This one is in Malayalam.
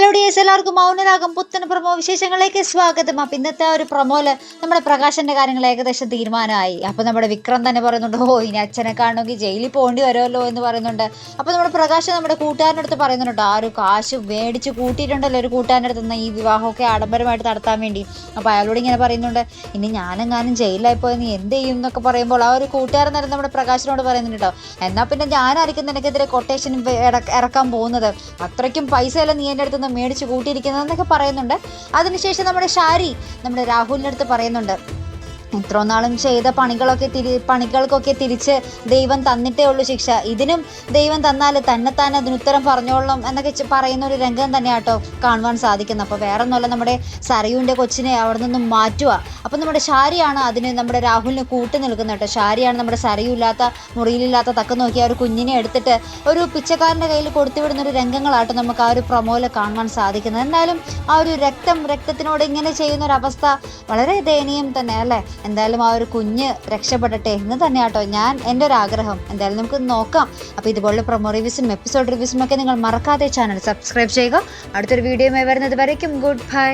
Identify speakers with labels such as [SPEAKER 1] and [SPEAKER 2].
[SPEAKER 1] ഹലോ ഡിയേഴ്സ്, എല്ലാവർക്കും മൗനരാഗം പുത്തൻ പ്രൊമോ വിശേഷങ്ങളിലേക്ക് സ്വാഗതം. അപ്പം ഇന്നത്തെ ഒരു പ്രൊമോയില് നമ്മുടെ പ്രകാശന്റെ കാര്യങ്ങൾ ഏകദേശം തീരുമാനമായി. അപ്പം നമ്മുടെ വിക്രം തന്നെ പറയുന്നുണ്ട്, ഇനി അച്ഛനെ കാണണമെങ്കിൽ ജയിലിൽ പോകേണ്ടി വരുമല്ലോ എന്ന് പറയുന്നുണ്ട്. അപ്പം നമ്മുടെ പ്രകാശ് നമ്മുടെ കൂട്ടുകാരൻ്റെ അടുത്ത് പറയുന്നുണ്ട്, ആ ഒരു കാശ് മേടിച്ച് കൂട്ടിയിട്ടുണ്ടല്ലോ ഒരു കൂട്ടുകാരൻ്റെ അടുത്ത് നിന്ന് ഈ വിവാഹമൊക്കെ ആഡംബരമായിട്ട് നടത്താൻ വേണ്ടി. അപ്പോൾ അയാളോട് ഇങ്ങനെ പറയുന്നുണ്ട്, ഇനി ഞാനെങ്ങാനും ജയിലിലായി പോയി നീ എന്ത് ചെയ്യും എന്നൊക്കെ പറയുമ്പോൾ ആ ഒരു കൂട്ടുകാരൻ തന്നെ നമ്മുടെ പ്രകാശിനോട് പറയുന്നുണ്ട് കേട്ടോ, എന്നാൽ പിന്നെ ഞാനായിരിക്കും നിനക്കെതിരെ കൊട്ടേഷൻ ഇറക്കാൻ പോകുന്നത്, അത്രയ്ക്കും പൈസയെല്ലാം നീ എൻ്റെ അടുത്ത് മേടിച്ച് കൂട്ടിയിരിക്കുന്നതെന്നൊക്കെ പറയുന്നുണ്ട്. അതിനുശേഷം നമ്മുടെ രാഹുലിൻ്റെ അടുത്ത് പറയുന്നുണ്ട്, ഇത്ര നാളും ചെയ്ത പണികൾക്കൊക്കെ തിരിച്ച് ദൈവം തന്നിട്ടേ ഉള്ളൂ ശിക്ഷ, ഇതിനും ദൈവം തന്നാൽ തന്നെത്താൻ അതിന് ഉത്തരം പറഞ്ഞോളണം എന്നൊക്കെ പറയുന്ന ഒരു രംഗം തന്നെയാട്ടോ കാണുവാൻ സാധിക്കുന്നത്. അപ്പോൾ വേറെ ഒന്നുമല്ല, നമ്മുടെ സരയുവിൻ്റെ കൊച്ചിനെ അവിടെ നിന്നും മാറ്റുക. അപ്പം നമ്മുടെ ഷാരിയാണ് അതിന് നമ്മുടെ രാഹുലിന് കൂട്ട് നിൽക്കുന്നത് കേട്ടോ. ഷാരിയാണ് നമ്മുടെ സരയുമില്ലാത്ത മുറിയിലില്ലാത്ത തക്ക നോക്കി ആ ഒരു കുഞ്ഞിനെ എടുത്തിട്ട് ഒരു പിച്ചക്കാരൻ്റെ കയ്യിൽ കൊടുത്തുവിടുന്ന ഒരു രംഗങ്ങളാട്ടോ നമുക്ക് ആ ഒരു പ്രൊമോയിൽ കാണുവാൻ സാധിക്കുന്നത്. എന്തായാലും ആ ഒരു രക്തത്തിനോട് ഇങ്ങനെ ചെയ്യുന്ന ഒരു അവസ്ഥ വളരെ ദയനീയം തന്നെ അല്ലേ. എന്തായാലും ആ ഒരു കുഞ്ഞ് രക്ഷപ്പെടട്ടെ എന്ന് തന്നെയാട്ടോ എൻ്റെ ഒരു ആഗ്രഹം. എന്തായാലും നമുക്ക് നോക്കാം. അപ്പോൾ ഇതുപോലുള്ള പ്രൊമോ റിവ്യൂസും എപ്പിസോഡ് റിവ്യൂസും ഒക്കെ നിങ്ങൾ മറക്കാതെ ചാനൽ സബ്സ്ക്രൈബ് ചെയ്യുക. അടുത്തൊരു വീഡിയോയുമായി വരുന്നത് വരയ്ക്കും ഗുഡ് ബൈ.